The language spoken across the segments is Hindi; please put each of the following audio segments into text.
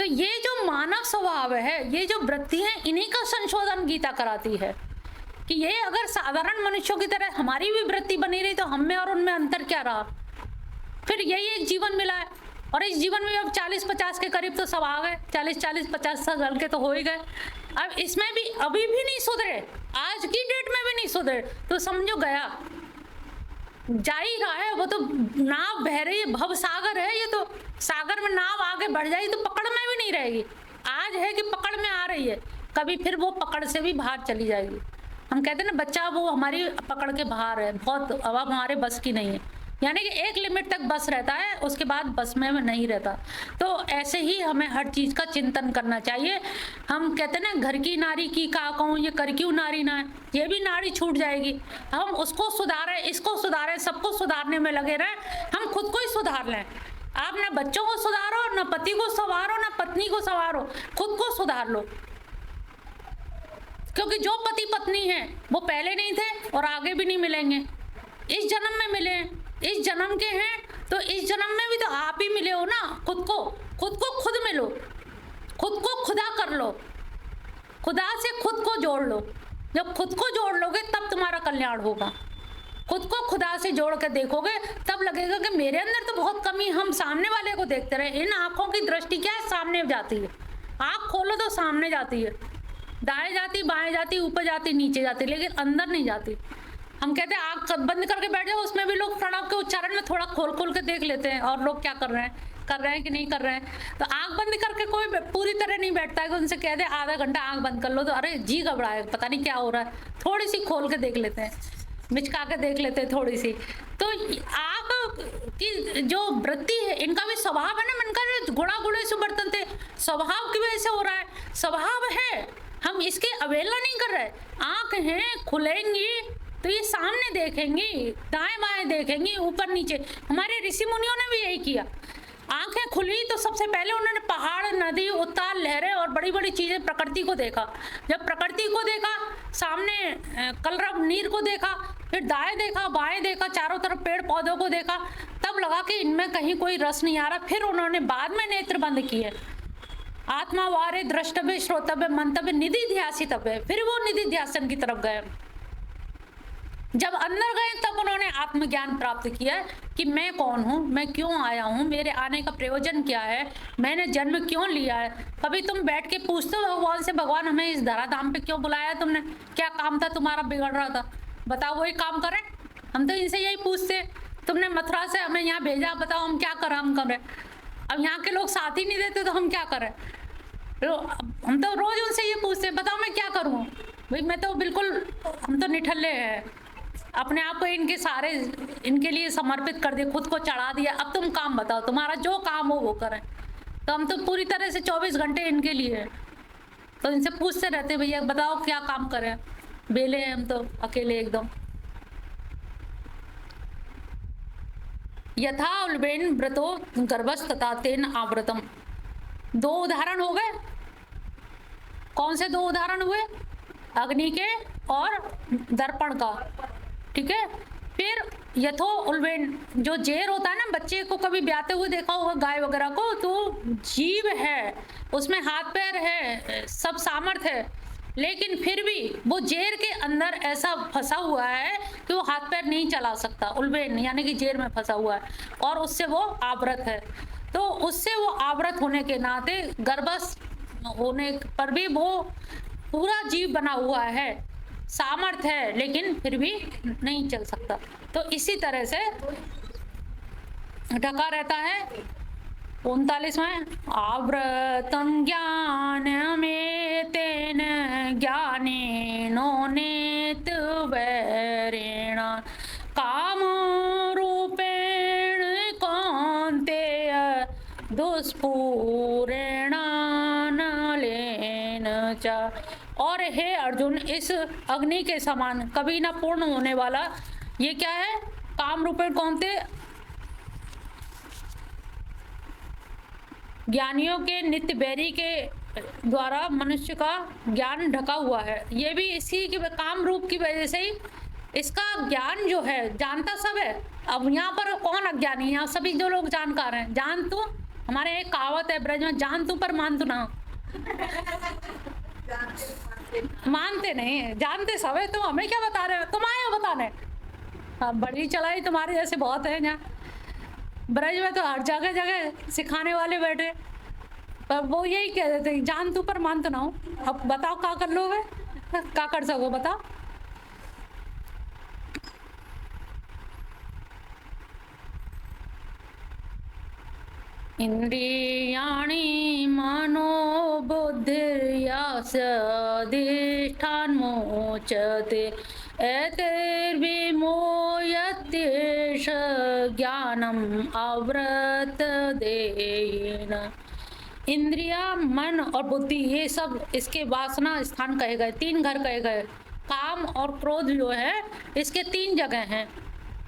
तो ये जो मानव स्वभाव है, ये जो वृत्ति है, इन्हीं का संशोधन गीता कराती है कि ये अगर साधारण मनुष्यों की तरह हमारी भी वृत्ति बनी रही तो हम में और उनमें अंतर क्या रहा। फिर यही एक जीवन मिला है और इस जीवन में अब 40-50 के करीब तो सब आ गए, 40-50 साल के तो हो ही गए। अब इसमें भी अभी भी नहीं सुधरे, आज की डेट में भी नहीं सुधरे तो समझो गया, जा ही रहा है। वो तो नाव बह रही है, भव सागर है ये तो, सागर में नाव आगे बढ़ जाएगी तो पकड़ में भी नहीं रहेगी। आज है कि पकड़ में आ रही है, कभी फिर वो पकड़ से भी बाहर चली जाएगी। हम कहते हैं ना बच्चा वो हमारी पकड़ के बाहर है, बहुत अब हमारे बस की नहीं है, यानी कि एक लिमिट तक बस रहता है, उसके बाद बस में नहीं रहता। तो ऐसे ही हमें हर चीज़ का चिंतन करना चाहिए। हम कहते हैं ना घर की नारी की का कहूँ, ये कर क्यों नारी ना है, ये भी नारी छूट जाएगी। हम उसको सुधारें, इसको सुधारें, सबको सुधारने में लगे रहें, हम खुद को ही सुधार लें। आप ना बच्चों को सुधारो, ना पति को संवारो, ना पत्नी को संवारो, खुद को सुधार लो। क्योंकि जो पति पत्नी है वो पहले नहीं थे और आगे भी नहीं मिलेंगे, इस जन्म में मिले, इस जन्म के हैं तो इस जन्म में भी तो आप ही मिले हो ना। खुद को खुद मिलो, खुद को खुदा कर लो, खुदा से खुद को जोड़ लो। जब खुद को जोड़ लोगे तब तुम्हारा कल्याण होगा। खुद को खुदा से जोड़ के देखोगे तब लगेगा कि मेरे अंदर तो बहुत कमी। हम सामने वाले को देखते रहे, इन आंखों की दृष्टि क्या है, सामने जाती है। आँख खोलो तो सामने जाती है, दाएं जाती, बाएं जाती, ऊपर जाती, नीचे जाती, लेकिन अंदर नहीं जाती। हम कहते हैं आँख बंद करके बैठ जाओ, उसमें भी लोग प्रणव के उच्चारण में थोड़ा खोल के देख लेते हैं और लोग क्या कर रहे हैं कि नहीं कर रहे हैं। तो आँख बंद करके कोई पूरी तरह नहीं बैठता है कि उनसे कह दे आधा घंटा आँख बंद कर लो तो अरे जी घबराए, पता नहीं क्या हो रहा है, थोड़ी सी खोल के देख लेते हैं, मिचका के देख लेते हैं थोड़ी सी। तो आँख की जो वृत्ति है, इनका भी स्वभाव है ना, मन का जो गुणा गुणे से बर्तन थे, स्वभाव की वजह से हो रहा है, स्वभाव है, हम इसकी अवहेलना नहीं कर रहे। आँख हैं, खुलेंगी तो ये सामने देखेंगी, दाएं बाएं देखेंगी, ऊपर नीचे। हमारे ऋषि मुनियों ने भी यही किया। आंखें खुली तो सबसे पहले उन्होंने पहाड़, नदी, उतार, लहरें और बड़ी बड़ी चीजें, प्रकृति को देखा। जब प्रकृति को देखा, सामने कलरव नीर को देखा, फिर दाएं देखा, बाएं देखा, चारों तरफ पेड़ पौधों को देखा, तब लगा कि इनमें कहीं कोई रस नहीं आ रहा। फिर उन्होंने बाद में नेत्र बंद किए। आत्मा वारे द्रष्टव्य, श्रोतव्य, मंतव्य, निधि ध्यासितव्य। फिर वो निधि ध्यासन की तरफ गए। जब अंदर गए तब उन्होंने आत्मज्ञान प्राप्त किया कि मैं कौन हूँ, मैं क्यों आया हूँ, मेरे आने का प्रयोजन क्या है, मैंने जन्म क्यों लिया है। कभी तुम बैठ के पूछते हो भगवान से, भगवान हमें इस धराधाम पे क्यों बुलाया तुमने, क्या काम था तुम्हारा बिगड़ रहा था, बताओ वही काम करें। हम तो इनसे यही पूछते, तुमने मथुरा से हमें यहाँ भेजा, बताओ हम क्या करें, हम करें। अब यहाँ के लोग साथ ही नहीं देते तो हम क्या करें। हम तो रोज उनसे ये पूछते, बताओ मैं क्या करूँ भाई, मैं तो बिल्कुल, हम तो निठल्ले हैं, अपने आप को इनके सारे, इनके लिए समर्पित कर दिया, खुद को चढ़ा दिया। अब तुम काम बताओ, तुम्हारा जो काम हो वो करें। तो हम तो पूरी तरह से 24 घंटे इनके लिए हैं। तो इनसे पूछते रहते, भैया बताओ क्या काम करें, बेले हैं हम तो अकेले एकदम। यथा उल्बेन व्रतो गर्भस तथा तेन आवृतम। 2 उदाहरण हो गए। कौन से 2 उदाहरण हुए? अग्नि के और दर्पण का, ठीक है। फिर यथो उल्बेन, जो जेर होता है ना, बच्चे को कभी ब्याते हुए देखा होगा गाय वगैरह को, तो जीव है, उसमें हाथ पैर है, सब सामर्थ्य है, लेकिन फिर भी वो जेर के अंदर ऐसा फंसा हुआ है कि वो हाथ पैर नहीं चला सकता। उल्बेन यानी कि जेर में फंसा हुआ है और उससे वो आवृत है। तो उससे वो आवृत होने के नाते, गर्भस्थ होने पर भी वो पूरा जीव बना हुआ है, सामर्थ्य है, लेकिन फिर भी नहीं चल सकता। तो इसी तरह से ढका रहता है। 39वां, आवृतं ज्ञान में तेन ज्ञानेनो नेत वैरेण काम रूपेण कौन्तेय दुष्पूरेण नलेन च। और हे अर्जुन, इस अग्नि के समान कभी ना पूर्ण होने वाला ये क्या है, काम रूपेण कौन्तेय, ज्ञानियों के नित्य बैरी के द्वारा मनुष्य का ज्ञान ढका हुआ है। ये भी इसी के काम रूप की वजह से ही इसका ज्ञान जो है, जानता सब है। अब यहाँ पर कौन अज्ञानी है, यहाँ सभी जो लोग जानकार हैं, जान तो हमारे एक कहावत है ब्रज में, जान तू पर मान तू ना। मानते नहीं, जानते सब है, तुम हमें क्या बता रहे हो, तुम आए हो बताने। हाँ, बड़ी चलाई तुम्हारे जैसे बहुत है यहाँ ब्रज में, तो हर जगह जगह सिखाने वाले बैठे, पर वो यही कह देते जान तू पर मान तो ना हो। अब बताओ क्या कर लोगे, क्या कर सको बताओ। इंद्रियाणि मनोबुद्धिर्यस्याधिष्ठानमुच्यते एतैर्विमोह्यत्येष ज्ञानम् आवृत्तदेयेन। इंद्रिया, मन और बुद्धि, ये सब इसके वासना स्थान कहे गए, 3 घर कहे गए। काम और क्रोध जो है इसके 3 जगह हैं,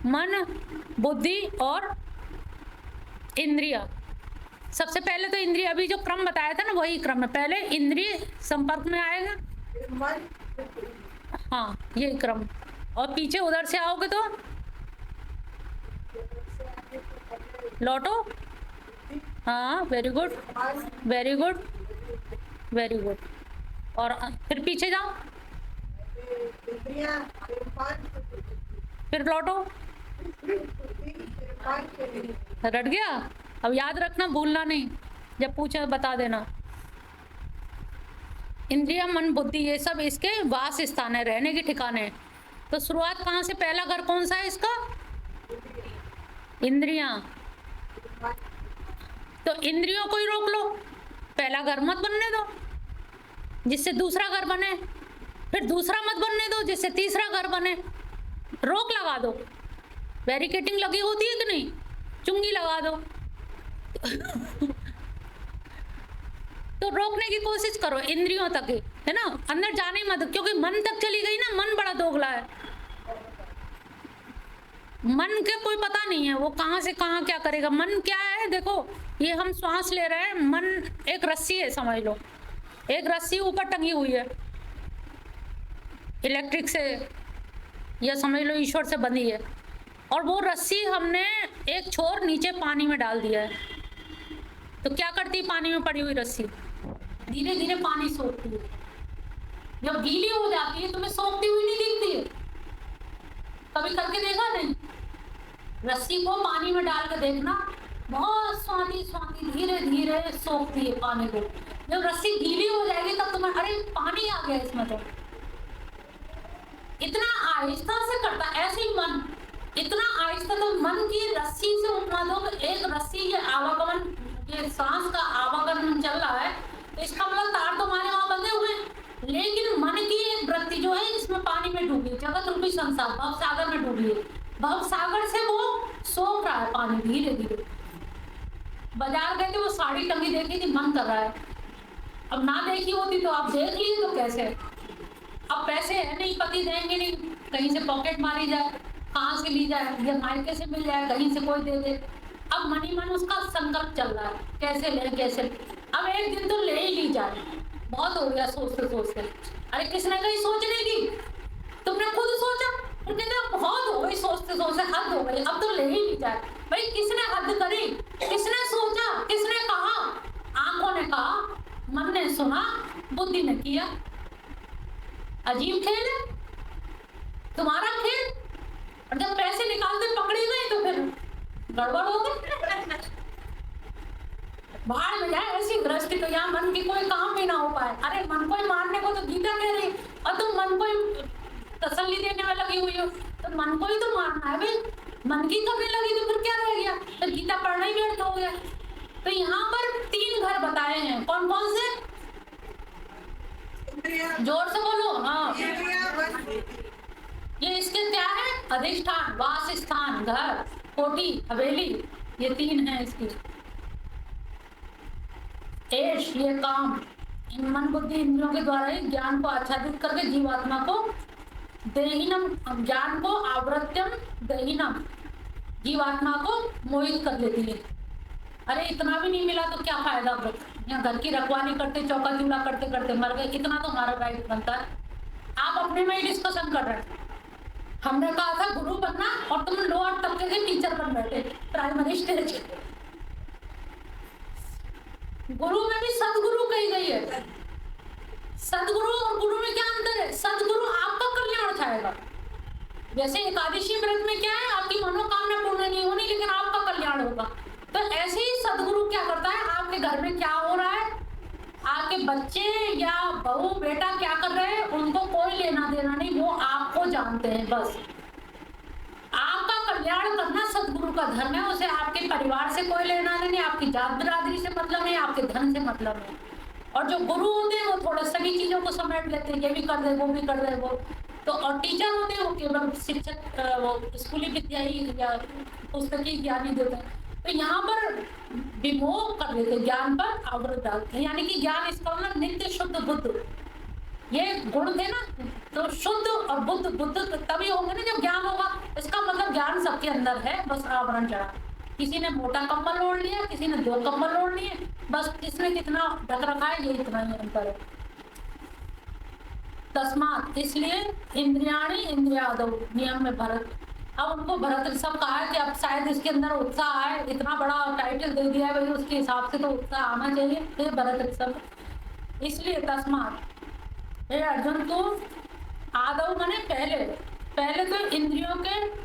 मन, बुद्धि और इंद्रिया। सबसे पहले तो इंद्रिय, अभी जो क्रम बताया था ना वही क्रम है, पहले इंद्रिय संपर्क में आएगा, हाँ ये क्रम, और पीछे उधर से आओगे तो लौटो, हाँ very good very good very good, और फिर पीछे जाओ, फिर लौटो। रट गया? अब याद रखना, भूलना नहीं, जब पूछे बता देना। इंद्रिया, मन, बुद्धि, ये सब इसके वास स्थान है, रहने के ठिकाने। तो शुरुआत कहाँ से, पहला घर कौन सा है इसका? इंद्रियां। तो इंद्रियों को ही रोक लो, पहला घर मत बनने दो जिससे दूसरा घर बने, फिर दूसरा मत बनने दो जिससे तीसरा घर बने। रोक लगा दो, बैरिकेटिंग लगी होती है कि नहीं, चुंगी लगा दो। तो रोकने की कोशिश करो इंद्रियों तक ही, है ना, अंदर जाने मत, क्योंकि मन तक चली गई ना, मन बड़ा दोगला है। मन के कोई पता नहीं है वो कहाँ से कहाँ क्या करेगा। मन क्या है, देखो ये हम श्वास ले रहे हैं, मन एक रस्सी है समझ लो, एक रस्सी ऊपर टंगी हुई है इलेक्ट्रिक से, या समझ लो ईश्वर से बंधी है, और वो रस्सी हमने एक छोर नीचे पानी में डाल दिया है। तो क्या करती है पानी में पड़ी हुई रस्सी, धीरे धीरे पानी सोखती है। जब गीली हो जाती है तुम्हें सोखती हुई नहीं दिखती है, कभी करके देखा नहीं? रस्सी को पानी में डाल के देखना, बहुत स्वादी स्वादी धीरे धीरे सोखती है पानी को। जब रस्सी गीली हो जाएगी तब तुम्हें अरे पानी आ गया इसमें, तो इतना आहिस्ता से करता। ऐसे ही मन इतना आहिस्ता, तो मन की रस्सी से उपमा दो, एक रस्सी ये आवागमन, ये सांस का आवागमन चल रहा है, तो इसका मतलब तार तुम्हारे वहां बंधे हुए हैं, लेकिन मन की एक वृत्ति जो है इसमें पानी में डूबी है, जगत रूपी संसार भव सागर में डूबी है। भव सागर से वो सोख रहा है पानी धीरे धीरे। बाजार गए थे, वो साड़ी टंगी देखी थी, मन कर रहा है, अब ना देखी होती तो आप देख लीजिए, तो कैसे, अब पैसे है नहीं, पति देंगे नहीं, कहीं से पॉकेट मारी जाए, कहाँ से ली जाए, या मायके से मिल जाए, कहीं से कोई दे दे। अब मन ही मन उसका संकल्प चल रहा है, कैसे ले कैसे ले। अब एक दिन तो ले ही ली जाए, बहुत हो गया सोचते सोचते। अरे किसने कही सोचने की, तुमने खुद सोचा, कहते बहुत हो गई सोचते सोचते, हद हो गई, अब तो ले ही ली जाए। भाई किसने हद करी, किसने सोचा, किसने कहा? आंखों ने कहा, मन ने सुना, बुद्धि ने किया। अजीब खेल है तुम्हारा खेल। और जब पैसे निकालते पकड़ी गई तो फिर गड़बड़ हो गई, बाहर में जाए ऐसी गृहस्थी, तो यहाँ मन की कोई काम भी ना हो पाए। अरे मन को ही मारने को तो गीता कह रही, और तुम मन को ही तसल्ली देने में लगी हुई हो, तो मन को ही तो मारना है भाई। मन की करने लगी तो फिर क्या रह गया, तो गीता पढ़ना ही व्यर्थ हो गया। तो यहाँ पर 3 घर बताए हैं, कौन कौन से, जोर से बोलो। हाँ, ये इसके क्या है, अधिष्ठान, वास स्थान, घर, कोठी, हवेली, ये 3 है इसकी। ऐश, ये काम, इन मन बुद्धि इंद्रियों के द्वारा ही ज्ञान को आच्छादित करके जीवात्मा को देहीनम, ज्ञान को आवृत्यम देहीनम, जीवात्मा को मोहित कर लेती है। अरे इतना भी नहीं मिला तो क्या फायदा, यहाँ घर की रखवाली करते, चौका चूल्हा करते करते मर गए, इतना तो हमारा राइट बनता है। आप अपने में ही डिस्कशन कर रहे हैं। हमने कहा था गुरु बनना, और तुम लोअर तबके के टीचर बन बैठे प्राइमरी स्टेज। गुरु में भी सदगुरु कही गई है। सदगुरु और गुरु में क्या अंतर है? सदगुरु आपका कल्याण चाहेगा। जैसे एकादशी व्रत में क्या है, आपकी मनोकामना पूर्ण नहीं होनी लेकिन आपका कल्याण होगा। तो ऐसे ही सदगुरु क्या करता है, आपके घर में क्या हो रहा है, आपके बच्चे या बहू बेटा क्या कर रहे हैं, उनको कोई लेना देना नहीं, वो आपको जानते हैं। बस आपका कल्याण करना सदगुरु का धर्म है। उसे आपके परिवार से कोई लेना नहीं, आपकी जात बिरादरी से मतलब नहीं, आपके धन से मतलब नहीं। और जो गुरु होते हैं वो थोड़ा सभी चीजों को समेट लेते हैं, ये भी कर दे वो भी कर दे वो। तो और टीचर होते हैं वो केवल शिक्षक, वो स्कूली विद्या ही या पुस्तकीय ज्ञान ही देते हैं। तो यहाँ पर विमोह कर देते, ज्ञान पर अवरोध डालते हैं, यानी कि ज्ञान इसका मतलब नित्य शुद्ध बुद्ध, ये गुण थे ना। तो शुद्ध और बुद्ध, बुद्ध तभी होंगे ना जब ज्ञान होगा। इसका मतलब ज्ञान सबके अंदर है, बस आवरण चढ़ा। किसी ने मोटा कंबल ओढ़ लिया, किसी ने 2 कंबल ओढ़ लिए, बस किसने कितना ढक रखा है, ये इतना ही अंतर है। तस्मात, इसलिए इंद्रियाणी इंद्रियादौ नियम में भरत। अब उनको भरत सब कहा है कि अब शायद इसके अंदर उत्साह है, इतना बड़ा टाइटल दे दिया है भाई, उसके हिसाब से तो उत्साह आना चाहिए। फिर भरत सब, इसलिए तस्मात हे अर्जुन, तू आदौ माने पहले तो इंद्रियों के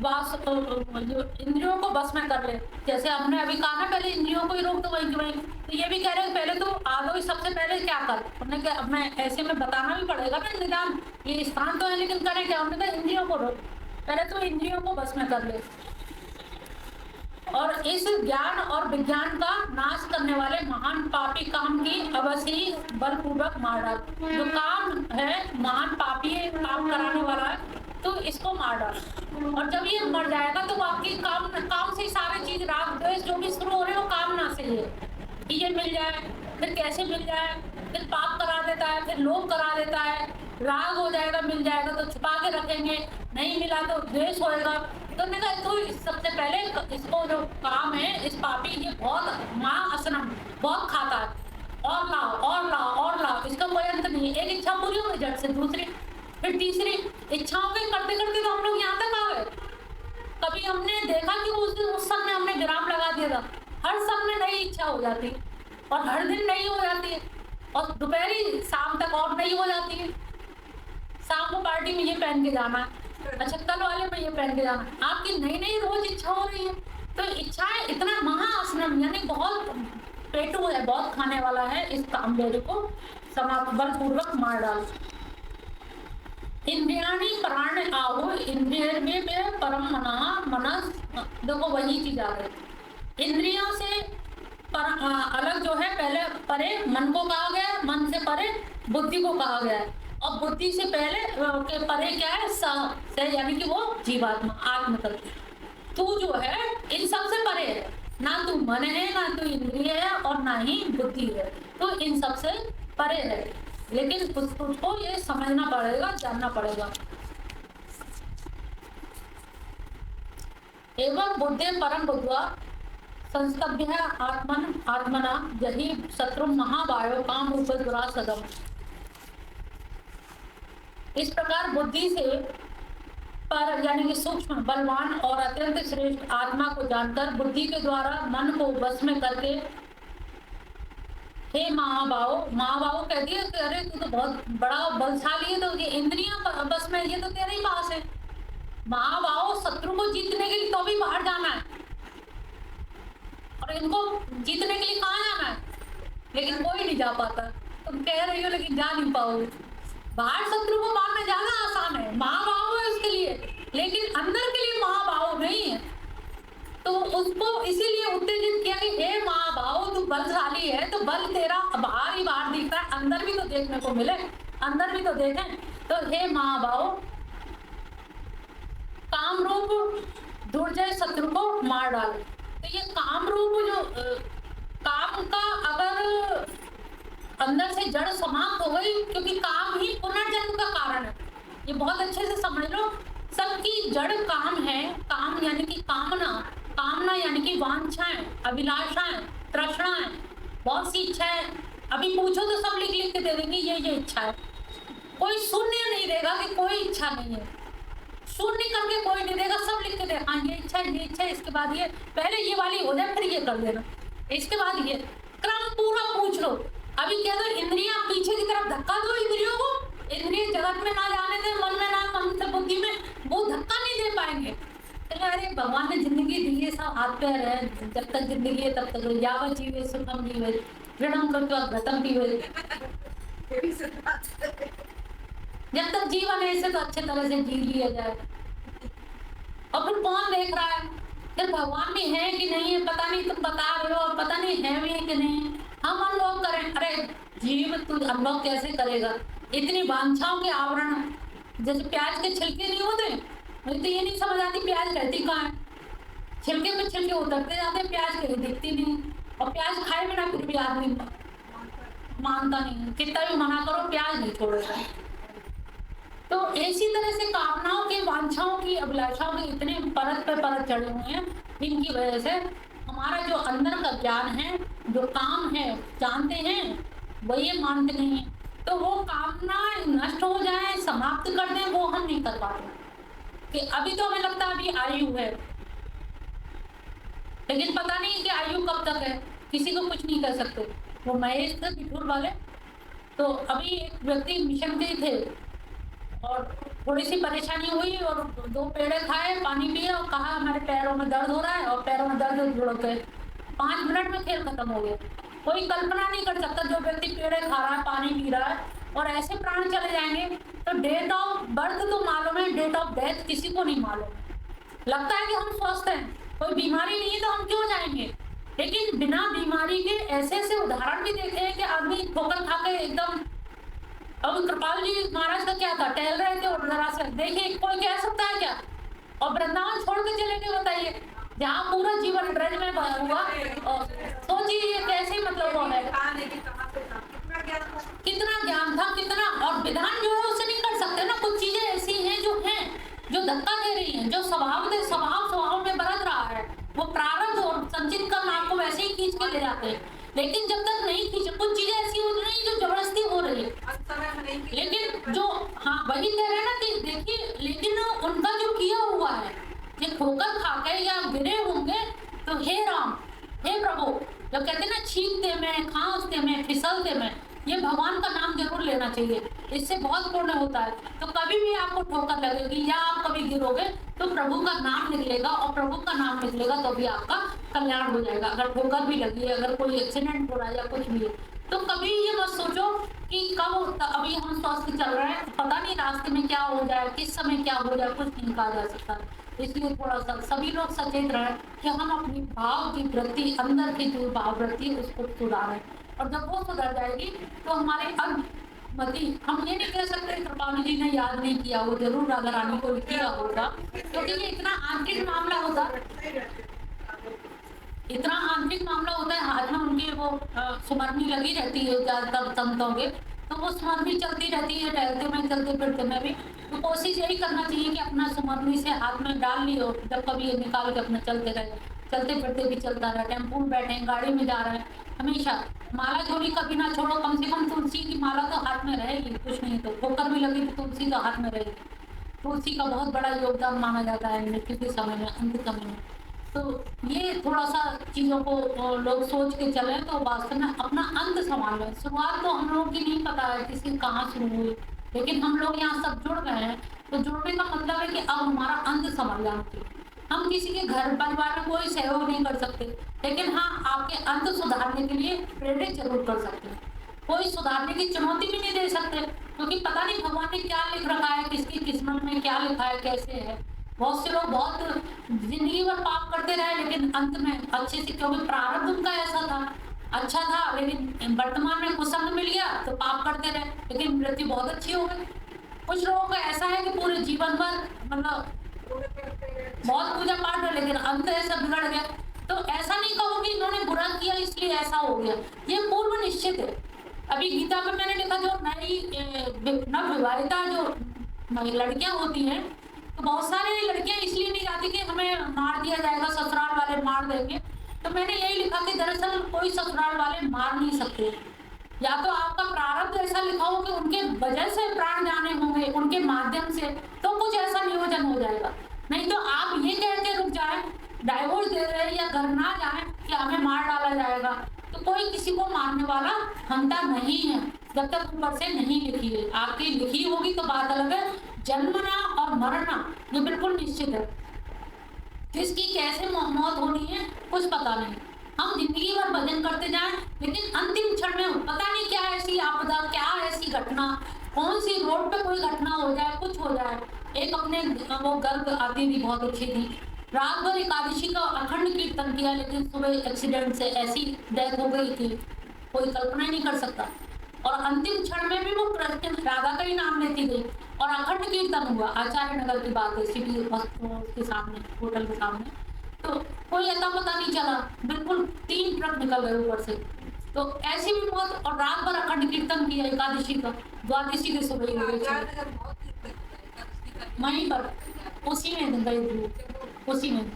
इंद्रियों को बस में कर ले। जैसे हमने अभी कहा ना, पहले इंद्रियों को ही रोक दो वहीं की वहीं। तो ये भी कह रहे हैं पहले तो आदौ सबसे पहले क्या कर। हमने कहा अब मैं ऐसे में बताना भी पड़ेगा ना, निदान ये स्थान तो है लेकिन करें क्या। हमने कहा इंद्रियों को रोक, पहले तो इंद्रियों को बस में कर ले और इस ज्ञान और विज्ञान का नाश करने वाले महान पापी काम की अवश्य ही बलपूर्वक मार डाल। जो काम है महान पापी है, काम कराने वाला है, तो इसको मार डाल। और जब ये मर जाएगा तो आपकी काम से सारे चीज राग द्वेष जो भी शुरू हो रहे हो कामना से है कि ये मिल जाए, फिर कैसे मिल जाए, फिर पाप करा देता है, फिर लोभ करा देता है, राग हो जाएगा, मिल जाएगा तो छुपा के रखेंगे, नहीं मिला तो द्वेष होएगा। तो मैंने कहा तो सबसे पहले इसको जो काम है, इस पापी ये बहुत महाअसनम बहुत खाता है, और लाओ, इसका कोई अंत नहीं है। एक इच्छा पूरी हो गई झट से, दूसरी, फिर तीसरी इच्छाओं के करते करते तो हम लोग यहाँ तक आ गए। कभी हमने देखा कि उस सब में हमने विराम लगा दिया था, हर सब में नई इच्छा हो जाती है और हर दिन नई हो जाती है, और दोपहरी शाम तक और नई हो जाती है। शाम को पार्टी में ये पहन के जाना है, अच्छा कल वाले में ये पहन के जाना, आपकी नई नई रोज इच्छा हो रही है। तो इच्छाएं इतना महाअसनम यानी बहुत पेटू है, बहुत खाने वाला है, इस कामवेद को समाप्त बलपूर्वक मार डाल। इंद्रियाणी प्राण आहु इंद्रिय में परम मना मनस, देखो वही चीज आ गई। इंद्रियों से अलग जो है, पहले परे मन को कहा गया, मन से परे बुद्धि को कहा गया है, और बुद्धि से पहले के परे क्या है, स यानी कि वो जीवात्मा आत्म तत्व। तू जो है इन सब से परे है, ना तू मन है, ना तू इंद्रिय है, और ना ही बुद्धि है, तो इन सब से परे है। लेकिन तुझको ये समझना पड़ेगा, जानना पड़ेगा। एवं बुद्धे परम बुद्ध्वा संस्तभ्य आत्मना जहि शत्रु महाबायो काम रूप दुरासदम। इस प्रकार बुद्धि से पर यानी कि सूक्ष्म बलवान और अत्यंत श्रेष्ठ आत्मा को जानकर बुद्धि के द्वारा मन को बस में करके, हे महाभाव कह दिए कि अरे तू तो बहुत बड़ा बलशाली है, तो ये इंद्रियां बस में, ये तो तेरे ही पास है। महाभाव शत्रु को जीतने के लिए तो भी बाहर जाना है, और इनको जीतने के लिए कहाँ जाना है, लेकिन कोई नहीं जा पाता। तुम कह रही हो लेकिन जा नहीं पाओगे। बाहर शत्रु को मारना ज्यादा आसान है, महाभाव है उसके लिए, लेकिन अंदर के लिए महाभाव नहीं है। तो उसको इसीलिए उत्तेजित किया कि हे महाभाव तू बलशाली है, तो बल तेरा बाहर ही बाहर दिखता है, अंदर भी तो देखने को मिले, अंदर भी तो देखें। तो हे महाभाव काम रूप दुर्जय शत्रु को मार डाल। तो ये काम रूप जो काम का अगर अंदर से जड़ समाप्त हो गई, क्योंकि काम ही पुनर्जन्म का कारण है, ये बहुत अच्छे से समझ लो। सबकी जड़ काम है, काम यानी कि कामना यानी कि वांछाएं, अभिलाषाएं, तृष्णाएं, बहुत सी इच्छाएं। अभी पूछो तो सब लिख के दे देंगे ये इच्छा है, कोई शून्य नहीं देगा कि कोई इच्छा नहीं है, शून्य करके कोई नहीं देगा, सब लिख के दे, हाँ ये इच्छा है, इसके बाद ये, पहले ये वाली हो जाए फिर ये कर देना, इसके बाद ये क्रम पूरा पूछ लो। अभी कह दो इंद्रियां पीछे की तरफ धक्का दो इंद्रियों को, इंद्रिय जगत में ना जाने दे, मन में ना, मन से बुद्धि में, वो धक्का नहीं दे पाएंगे। तो अरे भगवान ने जिंदगी दी है, सब हाथ पैर है, जब तक जिंदगी है तब तक यावत जीवे सुखम जीवे ऋणम कृत्वा घृतम पीवे। जब तक जीवन है इसे तो अच्छे तरह से जी लिया जाए। और फिर कौन देख रहा है कि भगवान भी है कि नहीं है, पता नहीं, तुम बता रहे हो और पता नहीं है भी कि नहीं। हम अनुभव करें। अरे जीव तू अनुभव कैसे करेगा? इतनी वांछाओं के आवरण, जैसे प्याज के छिलके नहीं होते, मुझे तो ये नहीं समझ आती प्याज रहती कहाँ है। छिलके पे छिलके उतरते जाते, प्याज कहीं दिखती नहीं। और प्याज खाए बिना फिर भी आदमी मानता नहीं, कितना भी मना करो प्याज नहीं छोड़ेगा। तो इसी तरह से कामनाओं की, वांछाओं की, अभिलाषाओं की इतने परत पे परत चढ़े हुए हैं, इनकी वजह से हमारा जो अंदर का ज्ञान है, जो काम है, जानते हैं, वो ये मानते नहीं है। तो वो कामना नष्ट हो जाए, समाप्त कर दें, वो हम नहीं कर पाते। कि अभी तो हमें लगता है अभी आयु है, लेकिन पता नहीं कि आयु कब तक है, किसी को कुछ नहीं कर सकते। वो महेश थे बिठूर वाले, तो अभी एक व्यक्ति मिशन पे थे और थोड़ी सी परेशानी हुई और 2 पेड़े खाए, पानी पिया और कहा हमारे पैरों में दर्द हो रहा है, और पैरों में दर्द जुड़ गए। 5 मिनट में खेल खत्म हो गया। कोई कल्पना नहीं कर सकता, जो व्यक्ति पेड़े खा रहा है, पानी पी रहा है और ऐसे प्राण चले जाएंगे। तो डेट ऑफ बर्थ तो मालूम है, डेट ऑफ डेथ किसी को नहीं मालूम। लगता है कि हम स्वस्थ हैं, कोई बीमारी नहीं है तो हम क्यों जाएंगे। लेकिन बिना बीमारी के ऐसे ऐसे उदाहरण भी देखे हैं कि आदमी ठोकर खा के एकदम। अब कृपाल जी महाराज का क्या था, टहल रहे थे और जरा से देखिए, कोई कह सकता है क्या? और वृंदावन छोड़ के चले गए, बताइए, जहाँ पूरा जीवन ब्रज में बना हुआ। और सोचिए ये कैसे मतलब वो है, कितना ज्ञान था, कितना। और विधान जो है उसे नहीं कर सकते ना। कुछ चीजें ऐसी हैं जो धक्का दे रही हैं, जो स्वभाव में बरत रहा है, वो प्रारब्ध और संचित कर्म आपको वैसे ही खींच के ले जाते हैं। लेकिन जब तक नहीं खींचे, कुछ चीजें ऐसी हो रही जो जबरदस्ती हो रही है। लेकिन जो, हाँ वही कह रहे हैं ना कि देखिए, लेकिन उनका जो किया हुआ है, ये ठोकर खा के या गिरे होंगे, तो हे राम, हे प्रभु, जो कहते हैं ना छींकते में, खांसते में, फिसलते में, ये भगवान का नाम जरूर लेना चाहिए, इससे बहुत पुण्य होता है। तो कभी भी आपको ठोकर लगेगी या आप कभी गिरोगे तो प्रभु का नाम निकलेगा, और प्रभु का नाम निकलेगा तो भी आपका कल्याण हो जाएगा। अगर ठोकर भी लगी है, अगर कोई एक्सीडेंट हो रहा है या कुछ भी है, तो कभी ये मत सोचो कि कब, अभी हम स्वस्थ चल रहे हैं, पता नहीं रास्ते में क्या हो जाए, किस समय क्या हो जाए, कुछ नहीं कहा जा सकता। इसलिए थोड़ा सा सभी लोग सचेत रहें कि हम अपनी भाव की वृत्ति, अंदर की जो भाव वृत्ति है उसको सुधारें। और जब वो सुधर जाएगी तो हमारे अंगमति, हम ये नहीं कह सकते कृपालु जी ने याद नहीं किया, वो जरूर राधा रानी को किया होगा, क्योंकि ये इतना आंतरिक मामला होता है, इतना आंतरिक मामला होता है। हाथ में उनकी वो सुमरनी लगी रहती है ज्यादातर संतों के, तो वो सुमरनी चलती रहती है, टहलते में, चलते फिरते में भी। तो कोशिश यही करना चाहिए कि अपना सुमरनी से हाथ में डाल लियो, जब कभी ये निकाल के अपना चलते रहे, चलते फिरते भी चलता रहे, टेम्पो में बैठे, गाड़ी में जा रहे हैं, हमेशा माला झोली कभी ना छोड़ो। कम से कम तुलसी की माला तो हाथ में रहेगी, कुछ नहीं तो ठोकर भी लगी तो तुलसी तो हाथ में रहेगी। तुलसी का बहुत बड़ा योगदान माना जाता है मृत्यु के समय में, अंत समय में। तो ये थोड़ा सा चीज़ों को लोग सोच के चले तो वास्तव में अपना अंत संभाल लें। शुरुआत तो हम लोगों की नहीं पता है किसी कहाँ शुरू हुई, लेकिन हम लोग यहाँ सब जुड़ गए हैं। तो जुड़ने का मतलब है कि अब हमारा अंत संभाल जाना चाहिए। हम किसी के घर परिवार में कोई सहयोग नहीं कर सकते, लेकिन हाँ आपके अंत सुधारने के लिए प्रेरित जरूर कर सकते हैं। कोई सुधारने की चुनौती भी नहीं दे सकते, क्योंकि पता नहीं भगवान ने क्या लिख रखा है, किसकी किस्मत में क्या लिखा है, कैसे है। बहुत से लोग बहुत जिंदगी भर पाप करते रहे, लेकिन अंत में अच्छे से, क्योंकि प्रारब्ध उनका ऐसा था, अच्छा था, लेकिन वर्तमान में कुसंग मिल गया तो पाप करते रहे, लेकिन मृत्यु बहुत अच्छी हो गई। कुछ लोगों का ऐसा है कि पूरे जीवन भर मतलब बहुत पूजा पाठ है, लेकिन अंत ऐसा बिगड़ गया। तो ऐसा नहीं कहो कि इन्होंने बुरा किया इसलिए ऐसा हो गया, ये पूर्व निश्चित है। अभी गीता में मैंने लिखा, जो नई नवविवाहिता जो लड़कियां होती हैं, तो बहुत सारी लड़कियां इसलिए नहीं जाती कि हमें मार दिया जाएगा, ससुराल वाले मार देंगे। तो मैंने यही लिखा कि दरअसल कोई ससुराल वाले मार नहीं सकते, या तो आपका प्रारब्ध ऐसा लिखा हो कि उनके वजह से प्राण जाने होंगे, उनके माध्यम से, तो कुछ ऐसा नियोजन हो जाएगा। नहीं तो आप ये कह के रुक जाए, डाइवोर्स दे रहे या घर ना जाए कि हमें मार डाला जाएगा, तो कोई किसी को मारने वाला हमता नहीं है जब तक ऊपर से नहीं लिखी है। आपकी लिखी होगी तो बात अलग है, जन्मना और मरना ये बिल्कुल निश्चित है। किसकी कैसे मौत होनी है कुछ पता नहीं। हम जिंदगी भर भजन करते जाएं, लेकिन अंतिम क्षण में पता नहीं क्या ऐसी आपदा, क्या ऐसी घटना, कौन सी रोड पे कोई घटना हो जाए, कुछ हो जाए। एक अपने वो गर्ग आती थी, बहुत अच्छी थी, रात भर एकादशी का अखंड कीर्तन किया, लेकिन सुबह एक्सीडेंट से ऐसी डेथ हो गई थी, कोई कल्पना नहीं कर सकता। और अंतिम क्षण में भी वो कृष्ण राधा का ही नाम लेती गई और अखंड कीर्तन हुआ। आचार्य नगर की बात है, सिटी के सामने, होटल के सामने। तो कोई अता पता नहीं चला, बिल्कुल 3 ट्रक निकल गए ऊपर से। तो ऐसी भी मौत, और रात भर अखंड कीर्तन किया एकादशी का, द्वादशी की सुबह हो गई वहीं पर, उसी में गई थी, उसी में।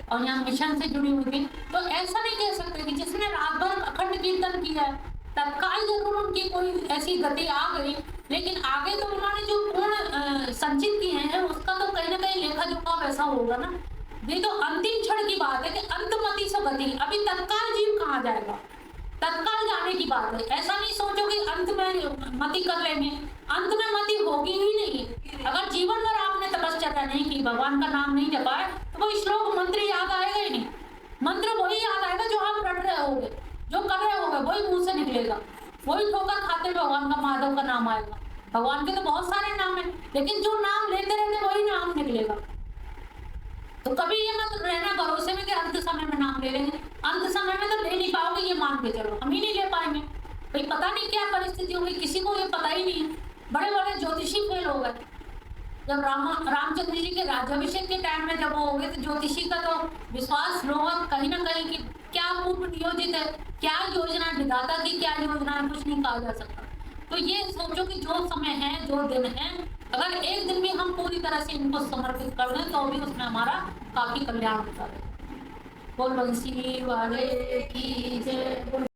और यहाँ मिशन से जुड़ी हुई थी। तो ऐसा नहीं कह सकते कि जिसने रात भर अखंड कीर्तन किया है तत्काल जरूर उनकी कोई ऐसी गति आ गई, लेकिन आगे तो उन्होंने जो पूर्ण संचित किए हैं उसका तो कहीं ना कहीं लेखा जोखा वैसा होगा ना। ये तो अंतिम क्षण की बात है कि अंतमति से गति, अभी तत्काल जीव कहाँ जाएगा, तत्काल जाने की बात है। ऐसा नहीं सोचो कि अंत में मति कर लेंगे, अंत में मति होगी ही नहीं। अगर जीवन भर आपने तपस्या नहीं की, भगवान का नाम नहीं जपाया, तो वो श्लोक मंत्र याद आएगा ही नहीं। मंत्र वही याद आएगा जो आप रट रहे होगे, जो कर रहे होगे, वही मुंह से निकलेगा, वही ठोकर खाते भगवान का, माधव का नाम आएगा। भगवान के तो बहुत सारे नाम है, लेकिन जो नाम लेते रहते वही नाम निकलेगा। तो कभी ये मत रहना भरोसे में कि अंत समय में नाम ले लेंगे, अंत समय में तो ले नहीं पाओगे, ये मान के चलो, हम ही नहीं ले पाएंगे। भाई पता नहीं क्या परिस्थिति होगी, किसी को ये पता ही नहीं है। बड़े बड़े ज्योतिषी फेल हो गए। जब रामचंद्र जी के राज्याभिषेक के टाइम में जब वो हो गए, तो ज्योतिषी का तो विश्वास लोग कहीं ना कहीं कि क्या पूर्व नियोजित है, क्या योजना, विधाता की क्या योजना है, कुछ नहीं कहा जा सकता। तो ये सोचो कि जो समय है, जो दिन है, अगर एक दिन भी हम पूरी तरह से इनको समर्पित कर दें तो भी उसमें हमारा काफी कल्याण होता है। बोल बंसी वाले की जय।